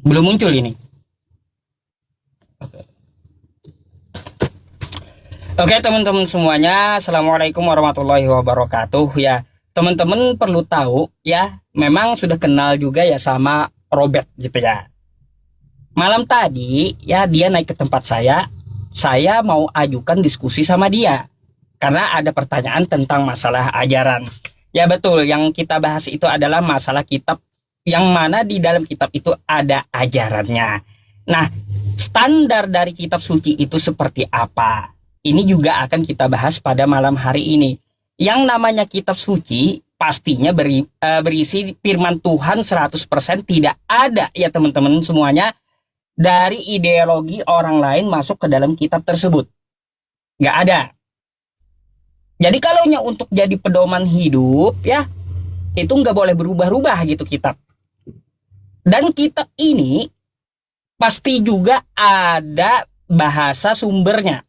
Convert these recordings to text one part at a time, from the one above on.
Belum muncul ini. Oke teman-teman semuanya, Assalamualaikum warahmatullahi wabarakatuh ya. Teman-teman perlu tahu ya, memang sudah kenal juga ya sama Robert gitu ya. Malam tadi ya dia naik ke tempat saya mau ajukan diskusi sama dia. Karena ada pertanyaan tentang masalah ajaran. Ya betul, yang kita bahas itu adalah masalah kitab, yang mana di dalam kitab itu ada ajarannya. Nah, standar dari kitab suci itu seperti apa? Ini juga akan kita bahas pada malam hari ini. Yang namanya kitab suci pastinya berisi firman Tuhan 100%, tidak ada ya teman-teman semuanya dari ideologi orang lain masuk ke dalam kitab tersebut. Nggak ada. Jadi kalau untuk jadi pedoman hidup ya, itu nggak boleh berubah-ubah gitu kitab. Dan kitab ini pasti juga ada bahasa sumbernya.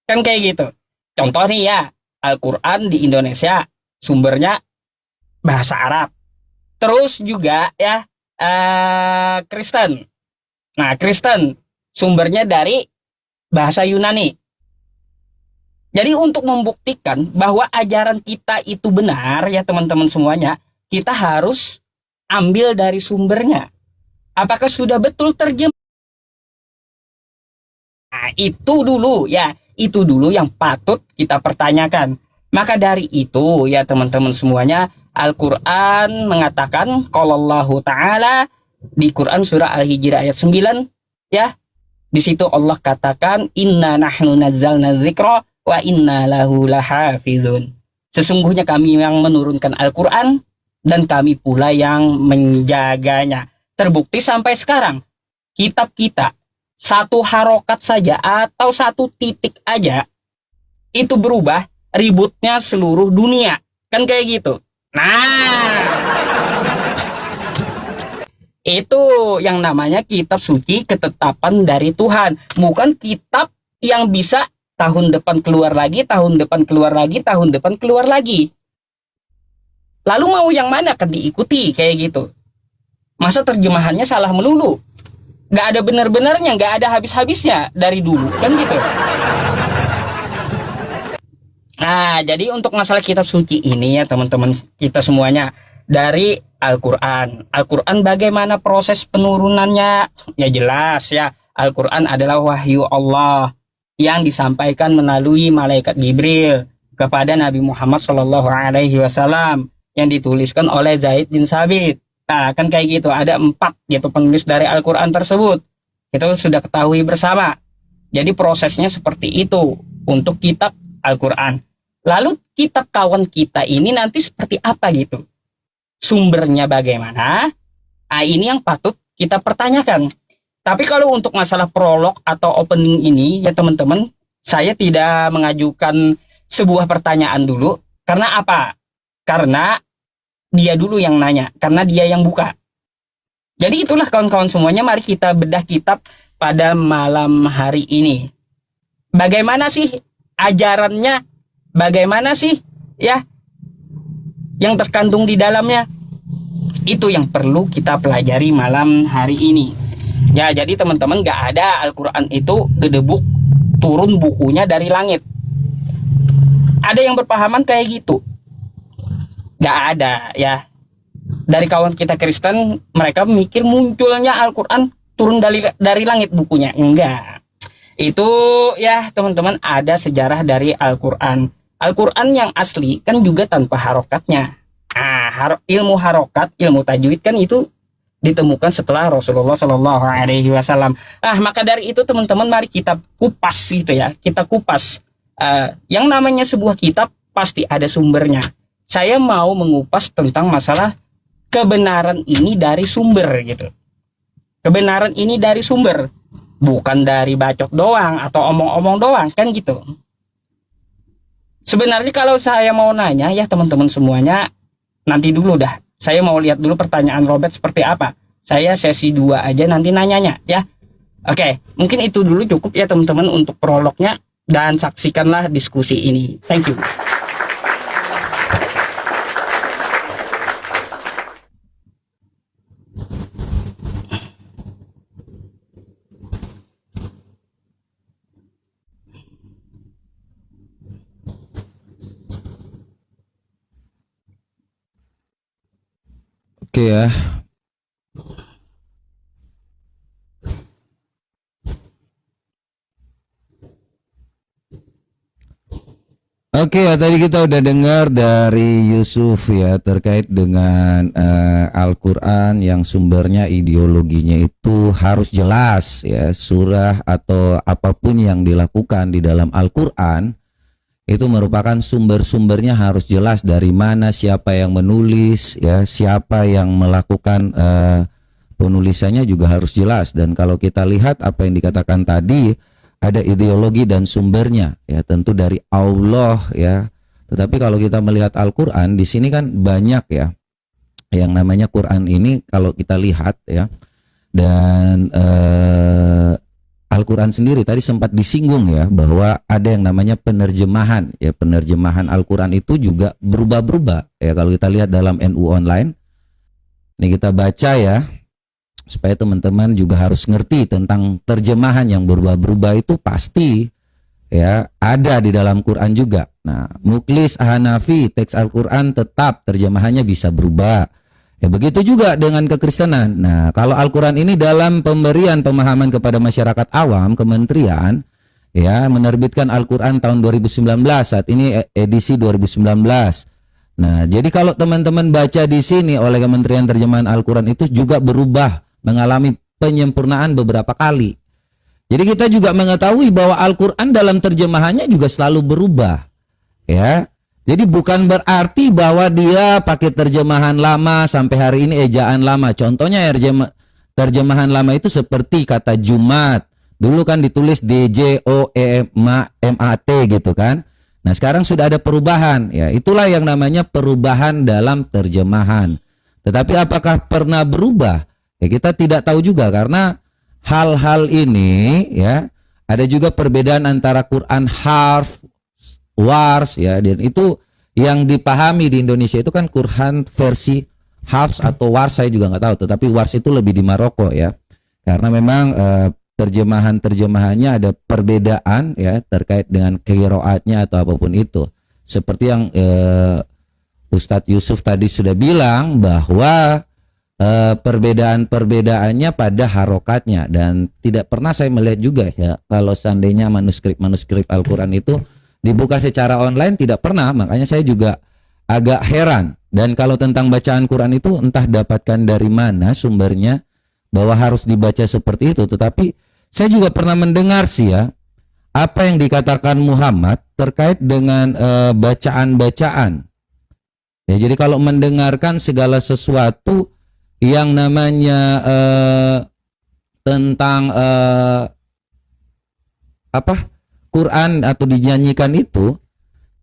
Kan kayak gitu. Contoh nih ya, Al-Quran di Indonesia sumbernya bahasa Arab. Terus juga ya Kristen. Nah, Kristen sumbernya dari bahasa Yunani. Jadi untuk membuktikan bahwa ajaran kita itu benar ya teman-teman semuanya, kita harus ambil dari sumbernya. Apakah sudah betul terjemah? Nah, itu dulu yang patut kita pertanyakan. Maka dari itu ya teman-teman semuanya, Al-Quran mengatakan qalallahu ta'ala di Quran surah Al-Hijr ayat 9 ya. Di situ Allah katakan inna nahnu nazzalna dzikra wa inna lahu lahafizun. Sesungguhnya kami yang menurunkan Al-Quran dan kami pula yang menjaganya. Terbukti sampai sekarang kitab kita satu harokat saja atau satu titik aja itu berubah, ributnya seluruh dunia. Kan kayak gitu. Nah, itu yang namanya kitab suci, ketetapan dari Tuhan. Bukan kitab yang bisa tahun depan keluar lagi, tahun depan keluar lagi, tahun depan keluar lagi. Lalu mau yang mana kan diikuti kayak gitu. Masa terjemahannya salah melulu? Gak ada benar-benarnya, gak ada habis-habisnya dari dulu, kan gitu. Nah, jadi untuk masalah kitab suci ini ya teman-teman kita semuanya, dari Al-Quran. Al-Quran bagaimana proses penurunannya? Ya jelas ya, Al-Quran adalah wahyu Allah yang disampaikan melalui malaikat Jibril kepada Nabi Muhammad SAW yang dituliskan oleh Zaid bin Sabit. Nah, kan kayak gitu, ada 4 gitu penulis dari Al-Quran tersebut. Itu sudah ketahui bersama. Jadi prosesnya seperti itu untuk kitab Al-Quran. Lalu kitab kawan kita ini nanti seperti apa gitu? Sumbernya bagaimana? Nah, ini yang patut kita pertanyakan. Tapi kalau untuk masalah prolog atau opening ini ya teman-teman, saya tidak mengajukan sebuah pertanyaan dulu. Karena apa? Karena dia dulu yang nanya, karena dia yang buka. Jadi itulah kawan-kawan semuanya, mari kita bedah kitab pada malam hari ini. Bagaimana sih ajarannya? Bagaimana sih ya yang terkandung di dalamnya? Itu yang perlu kita pelajari malam hari ini. Ya, jadi teman-teman, gak ada Al-Quran itu gedebuk turun bukunya dari langit. Ada yang berpahaman kayak gitu? Gak ada ya. Dari kawan kita Kristen, mereka mikir munculnya Al-Quran turun dari langit bukunya. Enggak. Itu ya teman-teman, ada sejarah dari Al-Quran. Al-Quran yang asli kan juga tanpa harokatnya. Ilmu harokat, ilmu tajwid kan itu ditemukan setelah Rasulullah SAW. Maka dari itu teman-teman, mari kita kupas gitu ya. Kita kupas. Yang namanya sebuah kitab pasti ada sumbernya. Saya mau mengupas tentang masalah kebenaran ini dari sumber gitu. Kebenaran ini dari sumber, bukan dari bacot doang atau omong-omong doang, kan gitu. Sebenarnya kalau saya mau nanya ya teman-teman semuanya, nanti dulu dah. Saya mau lihat dulu pertanyaan Robert seperti apa. Saya sesi 2 aja nanti nanyanya ya. Oke, mungkin itu dulu cukup ya teman-teman untuk prolognya, dan saksikanlah diskusi ini. Thank you. Oke ya. Oke ya, tadi kita udah dengar dari Yusuf ya terkait dengan Al-Quran yang sumbernya ideologinya itu harus jelas ya. Surah atau apapun yang dilakukan di dalam Al-Quran itu merupakan sumber-sumbernya harus jelas, dari mana, siapa yang menulis ya, siapa yang melakukan penulisannya juga harus jelas. Dan kalau kita lihat apa yang dikatakan tadi, ada ideologi dan sumbernya ya, tentu dari Allah ya. Tetapi kalau kita melihat Al-Qur'an di sini kan banyak ya yang namanya Quran ini kalau kita lihat ya. Dan Al-Qur'an sendiri tadi sempat disinggung ya bahwa ada yang namanya penerjemahan ya. Penerjemahan Al-Qur'an itu juga berubah-berubah ya. Kalau kita lihat dalam NU Online, ini kita baca ya, supaya teman-teman juga harus ngerti tentang terjemahan yang berubah-berubah itu pasti ya ada di dalam Quran juga. Nah, Muklis Hanafi teks Al-Quran tetap terjemahannya bisa berubah. Ya begitu juga dengan kekristenan. Nah, kalau Al-Quran ini dalam pemberian pemahaman kepada masyarakat awam, kementerian ya menerbitkan Al-Quran tahun 2019, saat ini edisi 2019. Nah, jadi kalau teman-teman baca di sini oleh Kementerian Terjemahan Al-Quran itu juga berubah, mengalami penyempurnaan beberapa kali. Jadi kita juga mengetahui bahwa Al-Quran dalam terjemahannya juga selalu berubah ya. Jadi bukan berarti bahwa dia pakai terjemahan lama sampai hari ini ejaan lama. Contohnya terjemahan lama itu seperti kata Jumat, dulu kan ditulis DJOEMAT gitu kan. Nah sekarang sudah ada perubahan ya, itulah yang namanya perubahan dalam terjemahan. Tetapi apakah pernah berubah? Ya kita tidak tahu juga, karena hal-hal ini ya ada juga perbedaan antara Quran harf, wars ya, dan itu yang dipahami di Indonesia itu kan Quran versi hafs atau wars, saya juga nggak tahu, tetapi wars itu lebih di Maroko ya, karena memang terjemahannya ada perbedaan ya terkait dengan qiraatnya atau apapun itu, seperti yang Ustadz Yusuf tadi sudah bilang bahwa perbedaan-perbedaannya pada harokatnya. Dan tidak pernah saya melihat juga ya kalau seandainya manuskrip Al-Quran itu dibuka secara online, tidak pernah. Makanya saya juga agak heran. Dan kalau tentang bacaan Quran itu entah dapatkan dari mana sumbernya bahwa harus dibaca seperti itu. Tetapi saya juga pernah mendengar sih ya apa yang dikatakan Muhammad terkait dengan bacaan-bacaan ya. Jadi kalau mendengarkan segala sesuatu yang namanya tentang Quran atau dinyanyikan itu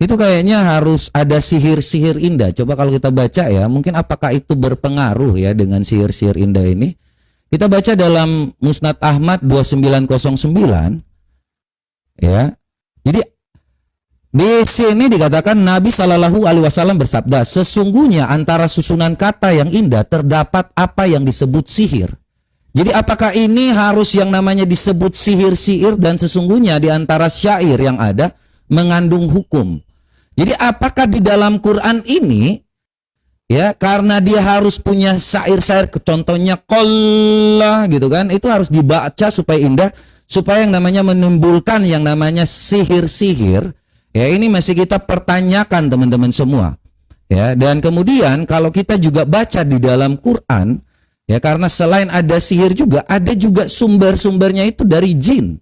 kayaknya harus ada sihir-sihir indah. Coba kalau kita baca ya, mungkin apakah itu berpengaruh ya dengan sihir-sihir indah ini. Kita baca dalam Musnad Ahmad 2909 ya. Jadi di sini dikatakan Nabi Shallallahu Alaihi Wasallam bersabda, sesungguhnya antara susunan kata yang indah terdapat apa yang disebut sihir. Jadi apakah ini harus yang namanya disebut sihir-sihir, dan sesungguhnya di antara syair yang ada mengandung hukum. Jadi apakah di dalam Quran ini ya, karena dia harus punya syair-syair, contohnya qalla gitu kan, itu harus dibaca supaya indah, supaya yang namanya menimbulkan yang namanya sihir-sihir. Ya ini masih kita pertanyakan teman-teman semua. Ya, dan kemudian kalau kita juga baca di dalam Quran ya, karena selain ada sihir juga ada juga sumber-sumbernya itu dari jin.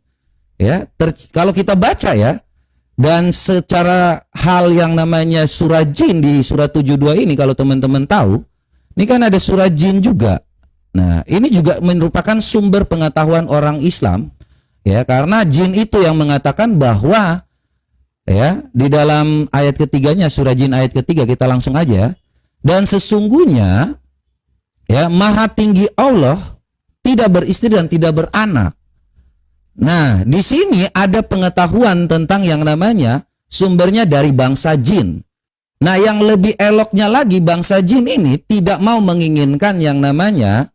Ya, kalau kita baca ya, dan secara hal yang namanya surah jin di surah 72 ini, kalau teman-teman tahu, ini kan ada surah jin juga. Nah, ini juga merupakan sumber pengetahuan orang Islam ya, karena jin itu yang mengatakan bahwa ya di dalam ayat ketiganya surah jin ayat ketiga, kita langsung aja, dan sesungguhnya ya maha tinggi Allah tidak beristri dan tidak beranak. Nah di sini ada pengetahuan tentang yang namanya sumbernya dari bangsa jin. Nah yang lebih eloknya lagi, bangsa jin ini tidak mau menginginkan yang namanya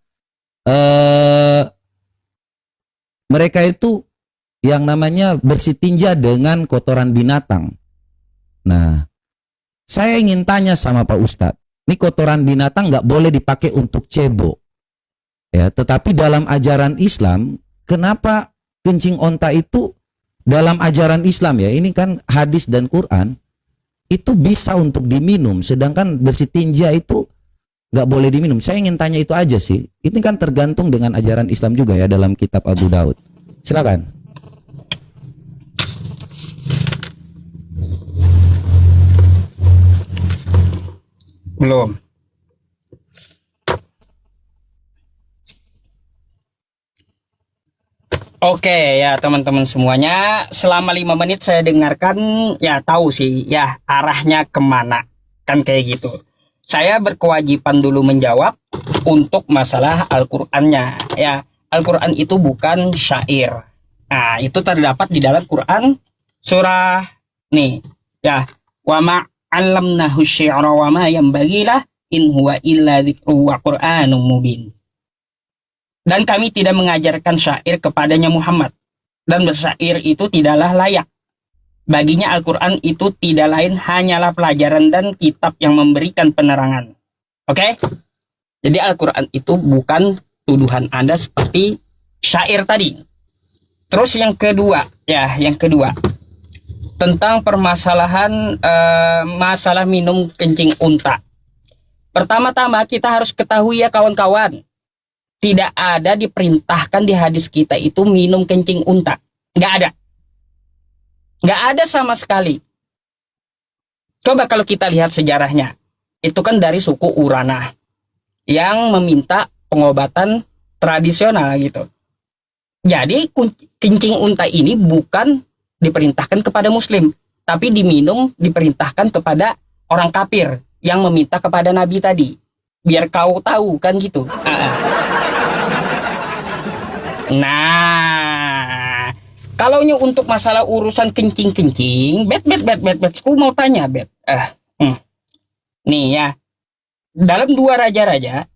mereka itu yang namanya bersih tinja dengan kotoran binatang. Nah, saya ingin tanya sama Pak Ustadz, Ini kotoran binatang nggak boleh dipakai untuk cebok. Ya, tetapi dalam ajaran Islam, kenapa kencing onta itu dalam ajaran Islam ya, ini kan hadis dan Quran, itu bisa untuk diminum, sedangkan bersih tinja itu nggak boleh diminum. Saya ingin tanya itu aja sih. Ini kan tergantung dengan ajaran Islam juga ya dalam kitab Abu Daud. Silakan. Belum. Oke ya teman-teman semuanya, selama 5 menit saya dengarkan ya tahu sih ya arahnya kemana, kan kayak gitu. Saya berkewajiban dulu menjawab untuk masalah Al-Qur'annya ya. Al-Qur'an itu bukan syair. Nah, itu terdapat di dalam Quran surah nih ya, wa ma 'allamnahu syi'ra wa ma yanbaghi lah in huwa illa dzikru wa qur'anum mubin. Dan kami tidak mengajarkan syair kepadanya Muhammad. Dan bersyair itu tidaklah layak. Baginya Al-Quran itu tidak lain hanyalah pelajaran dan kitab yang memberikan penerangan. Oke? Jadi Al-Quran itu bukan tuduhan Anda seperti syair tadi. Terus yang kedua, tentang permasalahan masalah minum kencing unta. Pertama-tama kita harus ketahui ya kawan-kawan, tidak ada diperintahkan di hadis kita itu minum kencing unta. Nggak ada. Nggak ada sama sekali. Coba kalau kita lihat sejarahnya. Itu kan dari suku Urana yang meminta pengobatan tradisional gitu. Jadi kencing unta ini bukan diperintahkan kepada muslim, tapi diperintahkan kepada orang kafir yang meminta kepada Nabi tadi. Biar kau tahu kan gitu. Nah, kalau untuk masalah urusan kencing-kencing, bet, aku mau tanya, bet. Nih ya, dalam 2 raja-raja,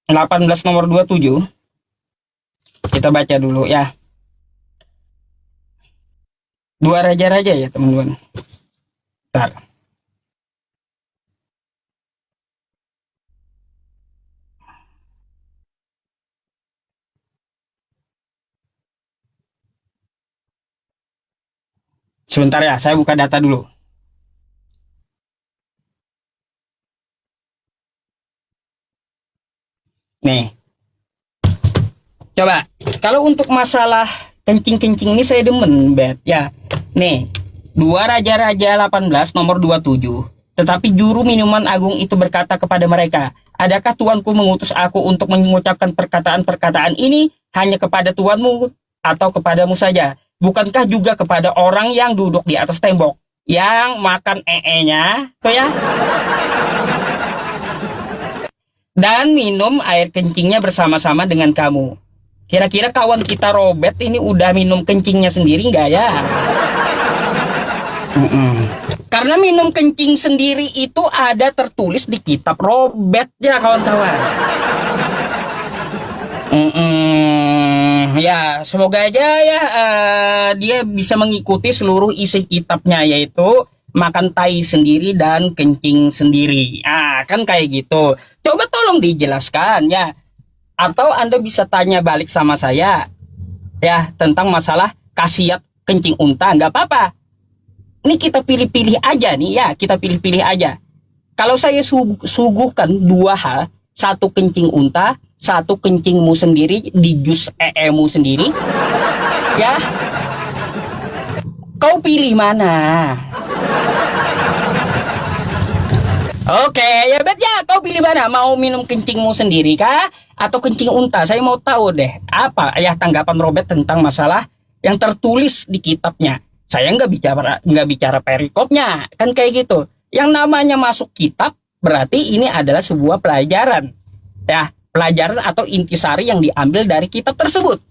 18 nomor 27, kita baca dulu ya. 2 raja-raja ya teman-teman. Bentar. Sebentar ya, saya buka data dulu. Nih. Coba, kalau untuk masalah kencing-kencing ini saya demen, bet. Ya, nih. 2 Raja-Raja 18 nomor 27. Tetapi juru minuman agung itu berkata kepada mereka, adakah tuanku mengutus aku untuk mengucapkan perkataan-perkataan ini hanya kepada tuanmu atau kepadamu saja? Bukankah juga kepada orang yang duduk di atas tembok, yang makan nya tuh ya, dan minum air kencingnya bersama-sama dengan kamu? Kira-kira kawan kita Robert ini udah minum kencingnya sendiri nggak ya? Karena minum kencing sendiri itu ada tertulis di kitab Robert ya kawan-kawan. Ya, semoga aja ya dia bisa mengikuti seluruh isi kitabnya, yaitu makan tai sendiri dan kencing sendiri. Kan kayak gitu. Coba tolong dijelaskan ya. Atau Anda bisa tanya balik sama saya ya tentang masalah khasiat kencing unta. Nggak apa-apa. Ini kita pilih-pilih aja nih ya, kita pilih-pilih aja. Kalau saya suguhkan 2 hal, 1 kencing unta, 1 kencingmu sendiri di jus mu sendiri, ya, kau pilih mana? Oke, ya bet ya, kau pilih mana? Mau minum kencingmu sendiri kah, atau kencing unta? Saya mau tahu deh, apa ya tanggapan Robert tentang masalah yang tertulis di kitabnya. Saya nggak bicara perikopnya, kan kayak gitu. Yang namanya masuk kitab berarti ini adalah sebuah pelajaran, ya. Pelajaran atau intisari yang diambil dari kitab tersebut.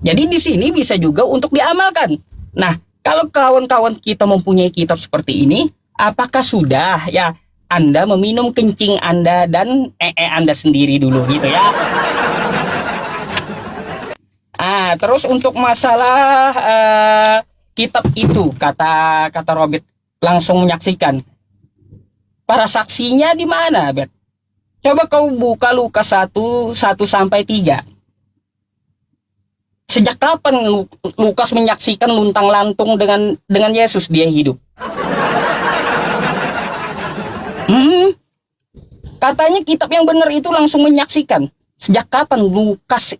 Jadi di sini bisa juga untuk diamalkan. Nah, kalau kawan-kawan kita mempunyai kitab seperti ini, apakah sudah ya Anda meminum kencing Anda dan Anda sendiri dulu gitu ya? Terus untuk masalah kitab itu kata Robert langsung menyaksikan. Para saksinya di mana, Bet? Coba kau buka Lukas 1:1-3. Sejak kapan Lukas menyaksikan luntang-lantung dengan Yesus dia hidup? Katanya kitab yang benar itu langsung menyaksikan. Sejak kapan Lukas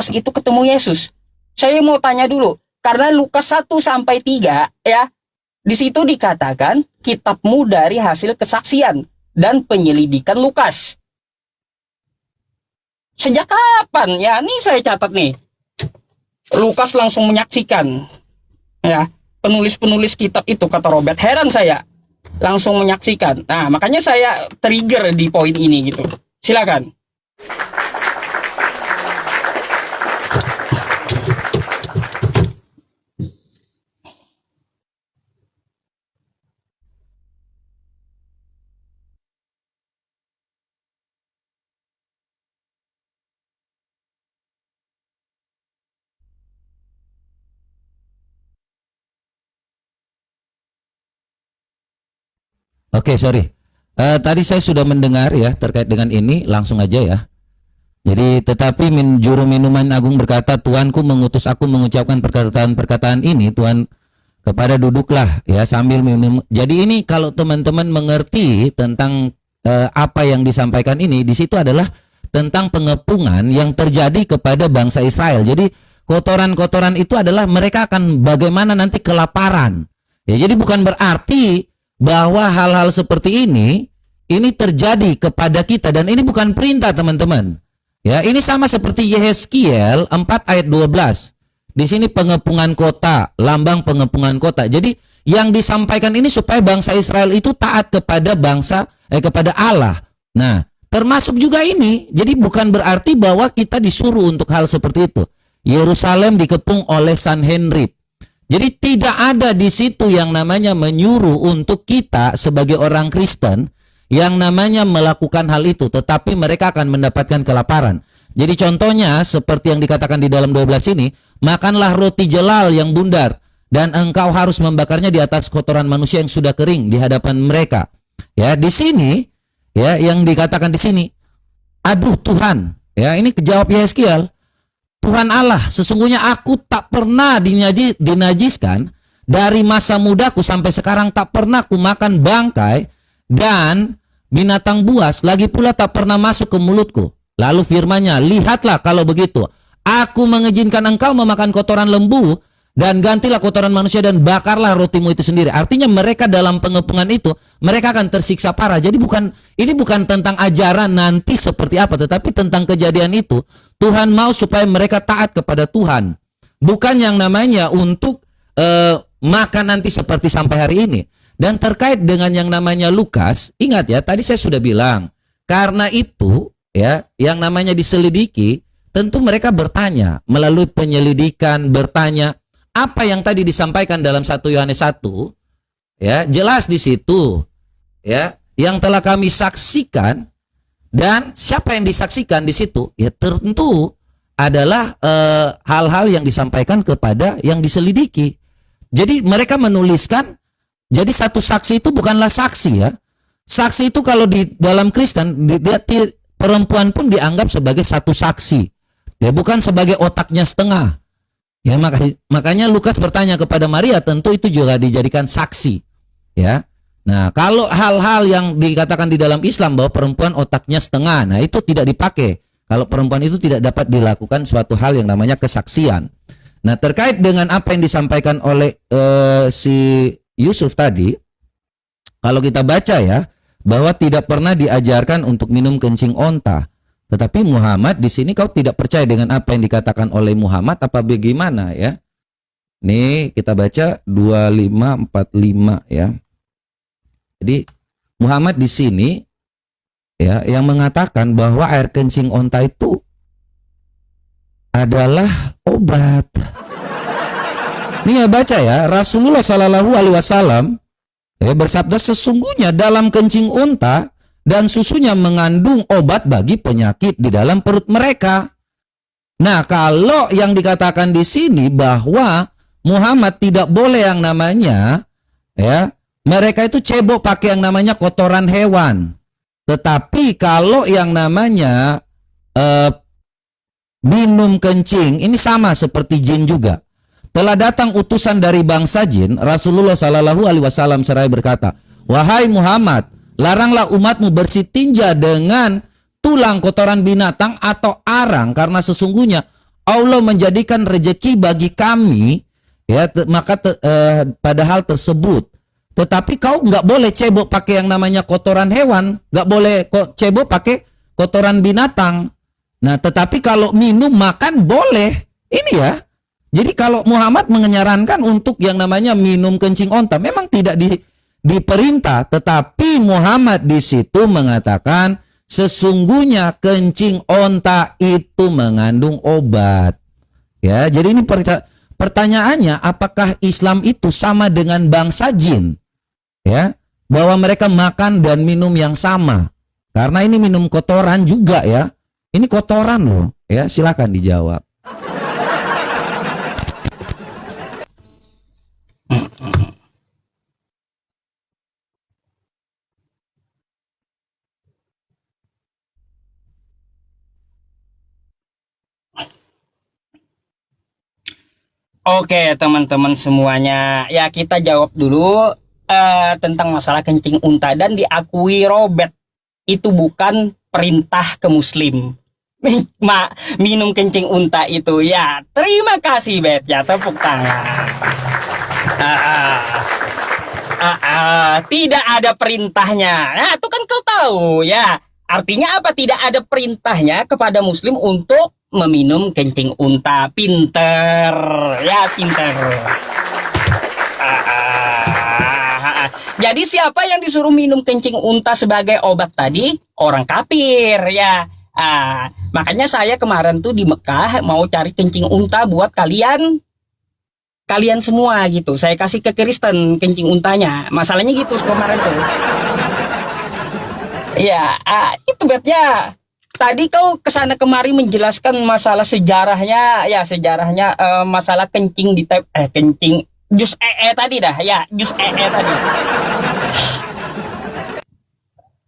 itu ketemu Yesus? Saya mau tanya dulu, karena Lukas 1-3 ya, di situ dikatakan kitabmu dari hasil kesaksian dan penyelidikan Lukas. Sejak kapan? Ya, ini saya catat nih. Lukas langsung menyaksikan. Ya, penulis-penulis kitab itu, kata Robert, heran saya, langsung menyaksikan. Nah, makanya saya trigger di poin ini gitu. Silakan. Oke, sorry. Tadi saya sudah mendengar ya terkait dengan ini, langsung aja ya. Jadi, tetapi juru minuman agung berkata, Tuanku mengutus aku mengucapkan perkataan-perkataan ini, Tuhan, kepada duduklah ya sambil minum. Jadi ini kalau teman-teman mengerti tentang apa yang disampaikan ini, di situ adalah tentang pengepungan yang terjadi kepada bangsa Israel. Jadi kotoran-kotoran itu adalah mereka akan bagaimana nanti kelaparan. Ya, jadi bukan berarti bahwa hal-hal seperti ini terjadi kepada kita, dan ini bukan perintah, teman-teman. Ya, ini sama seperti Yehezkiel 4 ayat 12. Di sini pengepungan kota, lambang pengepungan kota. Jadi yang disampaikan ini supaya bangsa Israel itu taat kepada kepada Allah. Nah, termasuk juga ini. Jadi bukan berarti bahwa kita disuruh untuk hal seperti itu. Yerusalem dikepung oleh Sanherib. Jadi tidak ada di situ yang namanya menyuruh untuk kita sebagai orang Kristen yang namanya melakukan hal itu, tetapi mereka akan mendapatkan kelaparan. Jadi contohnya seperti yang dikatakan di dalam 12 ini, makanlah roti jelal yang bundar dan engkau harus membakarnya di atas kotoran manusia yang sudah kering di hadapan mereka. Ya, di sini ya yang dikatakan di sini, aduh Tuhan, ya ini kejawab Yehezkiel, Tuhan Allah, sesungguhnya aku tak pernah dinajiskan dari masa mudaku sampai sekarang, tak pernah ku makan bangkai dan binatang buas, lagi pula tak pernah masuk ke mulutku. Lalu firman-Nya, lihatlah kalau begitu, aku mengizinkan engkau memakan kotoran lembu dan gantilah kotoran manusia dan bakarlah rotimu itu sendiri. Artinya mereka dalam pengepungan itu, mereka akan tersiksa parah. Jadi ini bukan tentang ajaran nanti seperti apa, tetapi tentang kejadian itu. Tuhan mau supaya mereka taat kepada Tuhan. Bukan yang namanya untuk makan nanti seperti sampai hari ini. Dan terkait dengan yang namanya Lukas, ingat ya, tadi saya sudah bilang, karena itu ya, yang namanya diselidiki, tentu mereka bertanya melalui penyelidikan, bertanya apa yang tadi disampaikan dalam 1 Yohanes 1, ya, jelas di situ ya, yang telah kami saksikan. Dan siapa yang disaksikan di situ? Ya tentu adalah hal-hal yang disampaikan kepada yang diselidiki. Jadi mereka menuliskan, jadi satu saksi itu bukanlah saksi ya. Saksi itu kalau di dalam Kristen, perempuan pun dianggap sebagai satu saksi. Ya, bukan sebagai otaknya setengah. Ya, makanya Lukas bertanya kepada Maria, tentu itu juga dijadikan saksi. Ya. Nah, kalau hal-hal yang dikatakan di dalam Islam bahwa perempuan otaknya setengah, nah itu tidak dipakai. Kalau perempuan itu tidak dapat dilakukan suatu hal yang namanya kesaksian. Nah, terkait dengan apa yang disampaikan oleh si Yusuf tadi, kalau kita baca ya, bahwa tidak pernah diajarkan untuk minum kencing onta. Tetapi Muhammad di sini kau tidak percaya dengan apa yang dikatakan oleh Muhammad apa bagaimana ya? Nih kita baca 2545 ya. Jadi Muhammad di sini ya yang mengatakan bahwa air kencing onta itu adalah obat. Nih ya baca ya, Rasulullah Shallallahu Alaihi Wasallam bersabda, sesungguhnya dalam kencing onta dan susunya mengandung obat bagi penyakit di dalam perut mereka. Nah, kalau yang dikatakan di sini bahwa Muhammad tidak boleh yang namanya ya, mereka itu cebok pakai yang namanya kotoran hewan. Tetapi kalau yang namanya minum kencing, ini sama seperti jin juga. Telah datang utusan dari bangsa jin, Rasulullah Shallallahu Alaihi Wasallam seraya berkata, wahai Muhammad, laranglah umatmu bersitinja dengan tulang kotoran binatang atau arang, karena sesungguhnya Allah menjadikan rejeki bagi kami, ya, pada hal tersebut. Tetapi kau nggak boleh cebok pakai yang namanya kotoran hewan, nggak boleh cebok pakai kotoran binatang. Nah, tetapi kalau minum makan boleh. Ini ya. Jadi kalau Muhammad menyarankan untuk yang namanya minum kencing onta, memang tidak diperintah, tetapi Muhammad di situ mengatakan sesungguhnya kencing onta itu mengandung obat. Ya, jadi ini pertanyaannya, apakah Islam itu sama dengan bangsa jin? Ya, bahwa mereka makan dan minum yang sama. Karena ini minum kotoran juga ya. Ini kotoran loh, ya, silakan dijawab. Oke, teman-teman semuanya. Ya, kita jawab dulu tentang masalah kencing unta. Dan diakui Robert, itu bukan perintah ke muslim. Minum kencing unta itu. Ya, terima kasih, Bet. Ya, tepuk tangan. Tidak ada perintahnya. Nah, itu kan kau tahu, ya. Artinya apa? Tidak ada perintahnya kepada muslim untuk meminum kencing unta. Pinter, ya, pinter. Jadi siapa yang disuruh minum kencing unta sebagai obat tadi? Orang kafir, ya. Makanya saya kemarin tuh di Mekah mau cari kencing unta buat kalian semua gitu. Saya kasih ke Kristen kencing untanya. Masalahnya gitu kemarin tuh. Ya, itu Bet ya. Tadi kau kesana kemari menjelaskan masalah sejarahnya, ya, sejarahnya masalah kencing di kencing jus tadi dah, ya, jus tadi.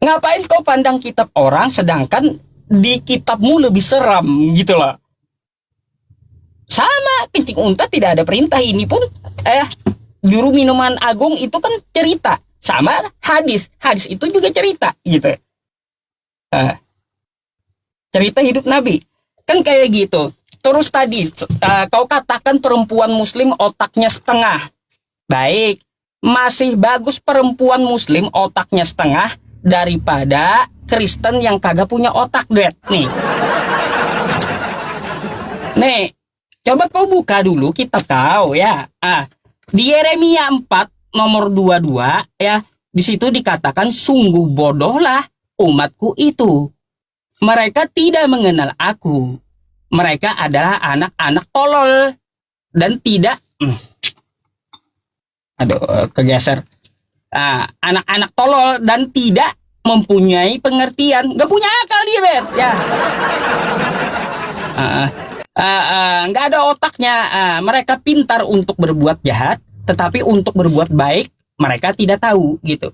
Ngapain kau pandang kitab orang sedangkan di kitabmu lebih seram gitu loh. Sama, kencing unta tidak ada perintah. Ini pun juru minuman agung itu kan cerita. Sama hadis itu juga cerita gitu. Cerita hidup Nabi kan kayak gitu. Terus tadi kau katakan perempuan muslim otaknya setengah. Baik, masih bagus perempuan muslim otaknya setengah daripada Kristen yang kagak punya otak, duet. Nih, coba kau buka dulu kitab kau ya. Di Yeremia 4 nomor 22 ya, di situ dikatakan sungguh bodohlah umatku itu. Mereka tidak mengenal aku. Mereka adalah anak-anak tolol dan tidak kegeser. Anak-anak tolol dan tidak mempunyai pengertian. Gak punya akal dia, Bet. Ya. Nggak ada otaknya. Mereka pintar untuk berbuat jahat, tetapi untuk berbuat baik mereka tidak tahu gitu.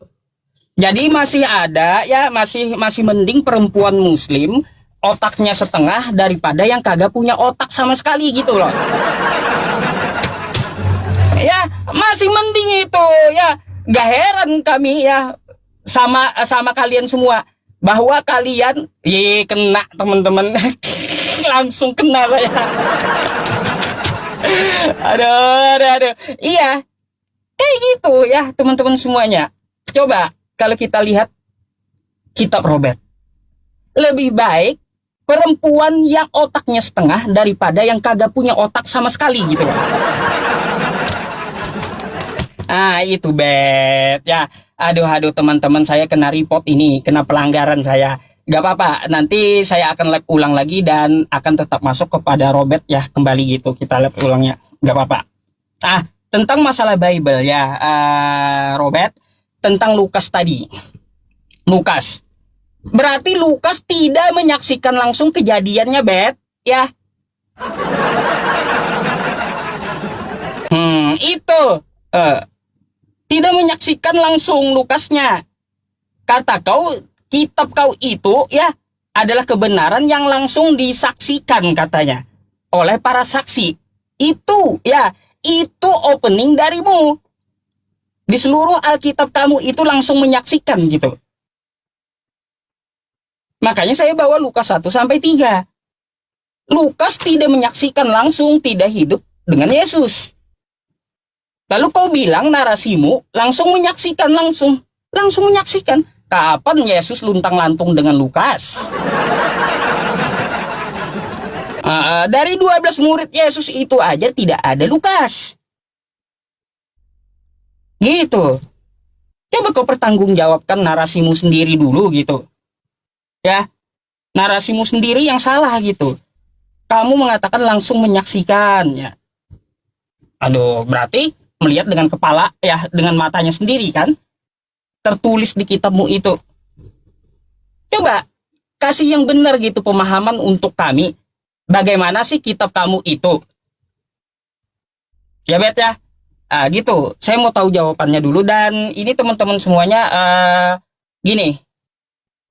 Jadi masih ada ya, masih mending perempuan muslim otaknya setengah daripada yang kagak punya otak sama sekali gitu loh. Ya, masih mending itu ya. Gak heran kami ya sama kalian semua bahwa kalian kena teman-teman. Langsung kena saya. Aduh. Iya. Kayak gitu ya, teman-teman semuanya. Coba kalau kita lihat kitab Robert. Lebih baik perempuan yang otaknya setengah daripada yang kagak punya otak sama sekali gitu. Itu Bet. Ya, aduh teman-teman, saya kena report ini, kena pelanggaran saya. Gak apa-apa, nanti saya akan live ulang lagi dan akan tetap masuk kepada Robert ya, kembali gitu kita live ulangnya. Gak apa-apa. Tentang masalah Bible ya, Robert, tentang Lukas tadi. Lukas. Berarti Lukas tidak menyaksikan langsung kejadiannya, Bet, ya. Itu Tidak menyaksikan langsung Lukasnya. Kata kau, kitab kau itu ya adalah kebenaran yang langsung disaksikan katanya oleh para saksi. Itu ya, itu opening darimu. Di seluruh Alkitab kamu itu langsung menyaksikan gitu. Makanya saya bawa Lukas 1 sampai 3. Lukas tidak menyaksikan langsung, tidak hidup dengan Yesus. Lalu kau bilang narasimu langsung menyaksikan langsung menyaksikan. Kapan Yesus luntang-lantung dengan Lukas? Dari 12 murid Yesus itu aja tidak ada Lukas. Gitu. Coba kau pertanggungjawabkan narasimu sendiri dulu gitu. Ya, narasimu sendiri yang salah gitu. Kamu mengatakan langsung menyaksikan ya. Aduh, berarti melihat dengan kepala ya, dengan matanya sendiri kan? Tertulis di kitabmu itu. Coba kasih yang benar gitu pemahaman untuk kami. Bagaimana sih kitab kamu itu? Ya Bet ya. Gitu. Saya mau tahu jawabannya dulu dan ini teman-teman semuanya gini.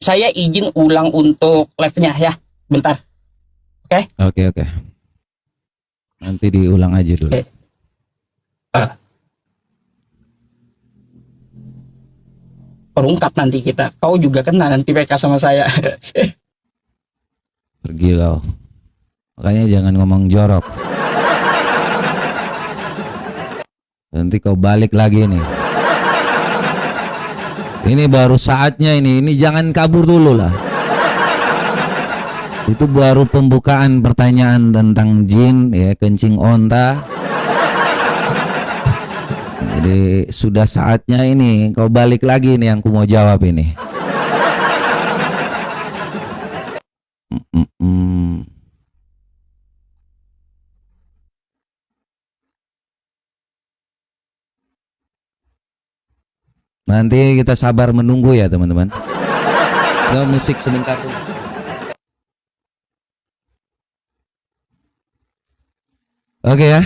Saya izin ulang untuk live-nya ya. Bentar. Oke? Oke. Nanti diulang aja dulu. Oke. Perungkap nanti kita. Kau juga kena nanti PK sama saya. Pergi kau. Makanya jangan ngomong jorok. Nanti kau balik lagi nih. Ini baru saatnya ini. Ini jangan kabur dulu lah. Itu baru pembukaan pertanyaan tentang jin ya, kencing onta. Jadi sudah saatnya ini kau balik lagi nih yang ku mau jawab ini. Nanti kita sabar menunggu ya teman-teman. Kita musik sebentar dulu. Oke ya,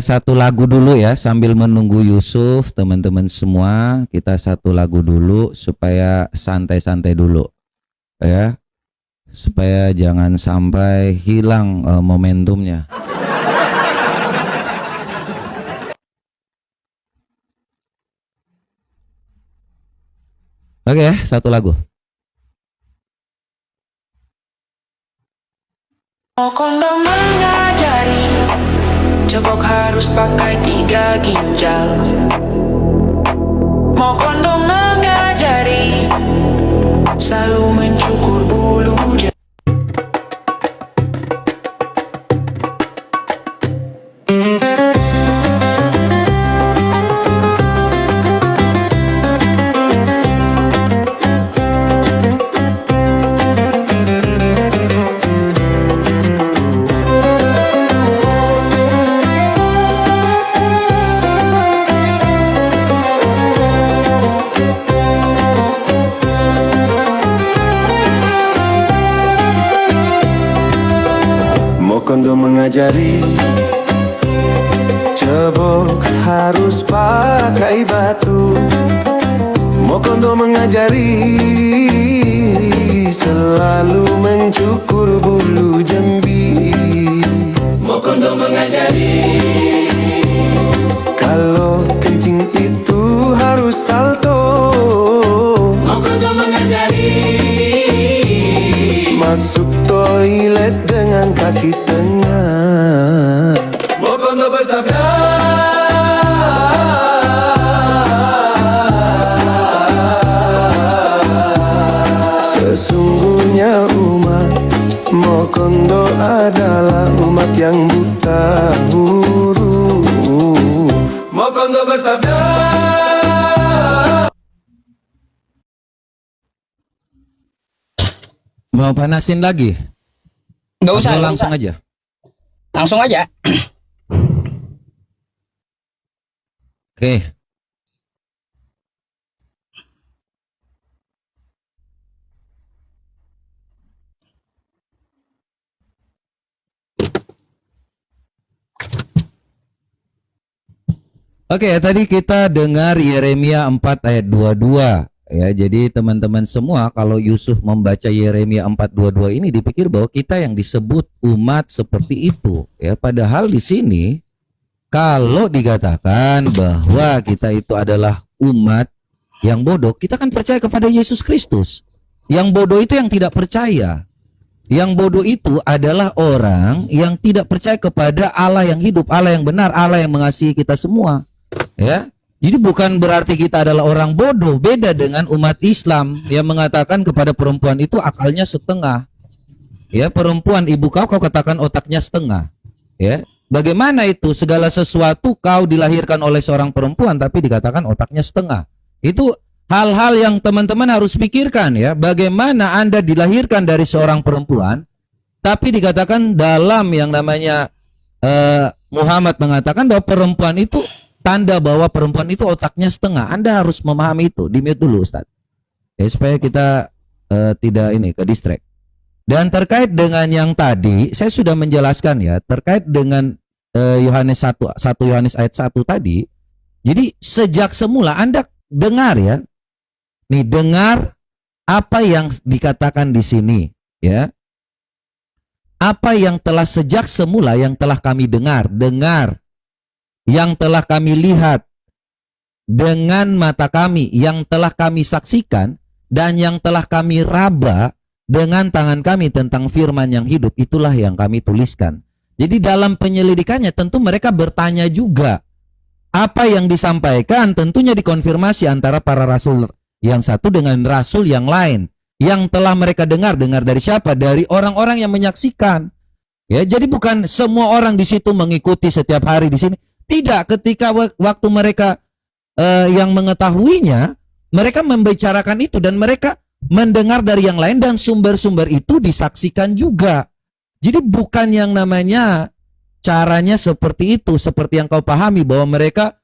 satu lagu dulu ya sambil menunggu Yusuf, teman-teman semua. Kita satu lagu dulu supaya santai-santai dulu ya, supaya jangan sampai hilang momentumnya. Oke ya, satu lagu. Kondo mengajari, cebok harus pakai 3 ginjal. Mokondo mengajari, selalu mencukur bulu jari. Mokondo mengajari, cebok harus pakai batu. Mokondo mengajari, selalu mencukur bulu jambi. Mokondo mengajari, kalau kencing itu harus salto. Mokondo mengajari, masuk toilet dengan kaki tengah. Mokondo bersabda, sesungguhnya umat Mokondo adalah umat yang buta huruf. Mokondo bersabda. Mau panasin lagi? Nggak usah, Atau nggak langsung usah. aja. Langsung aja. Oke. Oke, tadi kita dengar Yeremia 4 ayat 22. Ya, jadi teman-teman semua kalau Yusuf membaca Yeremia 4:22 ini dipikir bahwa kita yang disebut umat seperti itu. Ya, padahal di sini kalau dikatakan bahwa kita itu adalah umat yang bodoh, kita kan percaya kepada Yesus Kristus. Yang bodoh itu yang tidak percaya. Yang bodoh itu adalah orang yang tidak percaya kepada Allah yang hidup, Allah yang benar, Allah yang mengasihi kita semua. Ya. Jadi bukan berarti kita adalah orang bodoh, beda dengan umat Islam yang mengatakan kepada perempuan itu akalnya setengah. Ya, perempuan ibu kau katakan otaknya setengah. Ya. Bagaimana itu segala sesuatu kau dilahirkan oleh seorang perempuan tapi dikatakan otaknya setengah. Itu hal-hal yang teman-teman harus pikirkan ya. Bagaimana Anda dilahirkan dari seorang perempuan tapi dikatakan dalam yang namanya Muhammad mengatakan bahwa perempuan itu tanda bahwa perempuan itu otaknya setengah. Anda harus memahami itu. Di-mute dulu Ustaz. Ya, supaya kita tidak ke distract. Dan terkait dengan yang tadi, saya sudah menjelaskan ya, terkait dengan Yohanes 1 Yohanes ayat 1 tadi. Jadi sejak semula Anda dengar ya. Nih, dengar apa yang dikatakan di sini ya. Apa yang telah sejak semula yang telah kami dengar, yang telah kami lihat dengan mata kami, yang telah kami saksikan, dan yang telah kami raba dengan tangan kami tentang firman yang hidup, itulah yang kami tuliskan. Jadi dalam penyelidikannya tentu mereka bertanya juga. Apa yang disampaikan tentunya dikonfirmasi antara para rasul yang satu dengan rasul yang lain. Yang telah mereka dengar dari siapa? Dari orang-orang yang menyaksikan. Ya, jadi bukan semua orang di situ mengikuti setiap hari di sini. Tidak, ketika waktu mereka yang mengetahuinya, mereka membicarakan itu dan mereka mendengar dari yang lain dan sumber-sumber itu disaksikan juga. Jadi bukan yang namanya caranya seperti itu, seperti yang kau pahami bahwa mereka,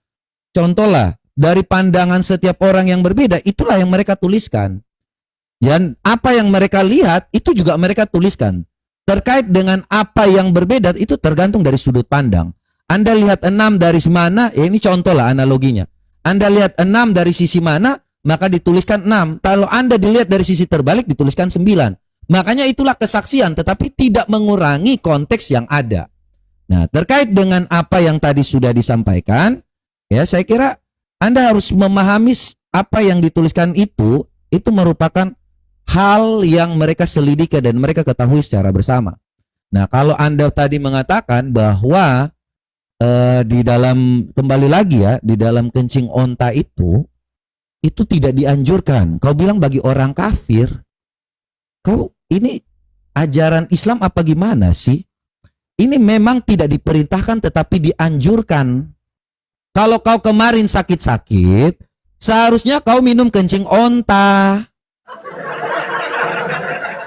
contohlah, dari pandangan setiap orang yang berbeda, itulah yang mereka tuliskan. Dan apa yang mereka lihat, itu juga mereka tuliskan. Terkait dengan apa yang berbeda, itu tergantung dari sudut pandang. Anda lihat 6 dari mana, ya ini contoh lah analoginya. Anda lihat 6 dari sisi mana, maka dituliskan 6. Kalau Anda dilihat dari sisi terbalik, dituliskan 9. Makanya itulah kesaksian, tetapi tidak mengurangi konteks yang ada. Nah, terkait dengan apa yang tadi sudah disampaikan, ya saya kira Anda harus memahami apa yang dituliskan itu merupakan hal yang mereka selidiki dan mereka ketahui secara bersama. Nah, kalau Anda tadi mengatakan bahwa di dalam, kembali lagi ya, di dalam kencing onta itu tidak dianjurkan. Kau bilang bagi orang kafir, kau ini ajaran Islam apa gimana sih? Ini memang tidak diperintahkan tetapi dianjurkan. Kalau kau kemarin sakit-sakit, seharusnya kau minum kencing onta.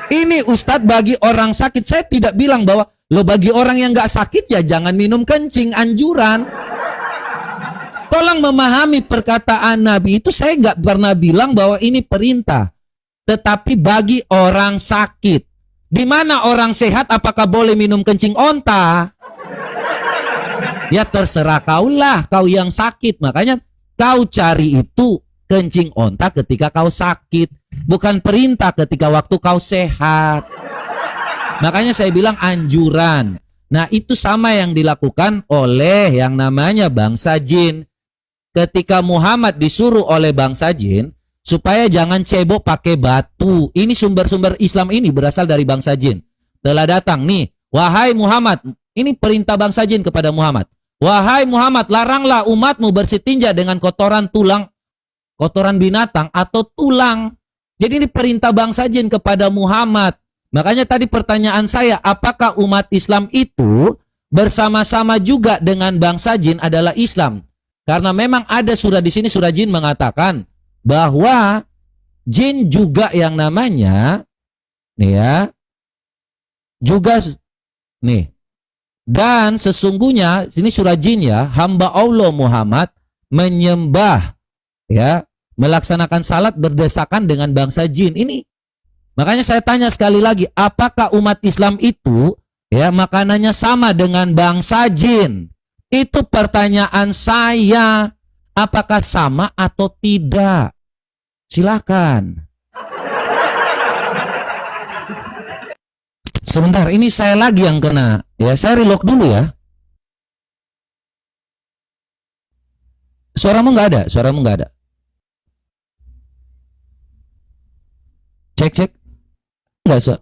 Ini Ustadz bagi orang sakit, saya tidak bilang bahwa lo bagi orang yang nggak sakit ya jangan minum kencing, anjuran. Tolong memahami perkataan Nabi itu, saya nggak pernah bilang bahwa ini perintah. Tetapi bagi orang sakit, di mana orang sehat apakah boleh minum kencing onta? Ya terserah kaulah, kau yang sakit. Makanya kau cari itu kencing onta ketika kau sakit, bukan perintah ketika waktu kau sehat. Makanya saya bilang anjuran. Nah, itu sama yang dilakukan oleh yang namanya bangsa jin. Ketika Muhammad disuruh oleh bangsa jin supaya jangan cebok pakai batu. Ini sumber-sumber Islam ini berasal dari bangsa jin. Telah datang nih, wahai Muhammad, ini perintah bangsa jin kepada Muhammad. Wahai Muhammad, laranglah umatmu bersetinja dengan kotoran tulang, kotoran binatang atau tulang. Jadi ini perintah bangsa jin kepada Muhammad. Makanya tadi pertanyaan saya, apakah umat Islam itu bersama-sama juga dengan bangsa jin adalah Islam? Karena memang ada surah di sini, surah jin mengatakan bahwa jin juga yang namanya nih ya, juga nih, dan sesungguhnya ini surah jin ya, hamba Allah Muhammad menyembah ya, melaksanakan salat berdesakan dengan bangsa jin ini. Makanya saya tanya sekali lagi, apakah umat Islam itu ya makanannya sama dengan bangsa jin? Itu pertanyaan saya. apakah sama atau tidak? Silakan. Sebentar, ini saya lagi yang kena. Ya, saya reload dulu ya. Suaramu nggak ada, suaramu nggak ada. Cek. Nggak,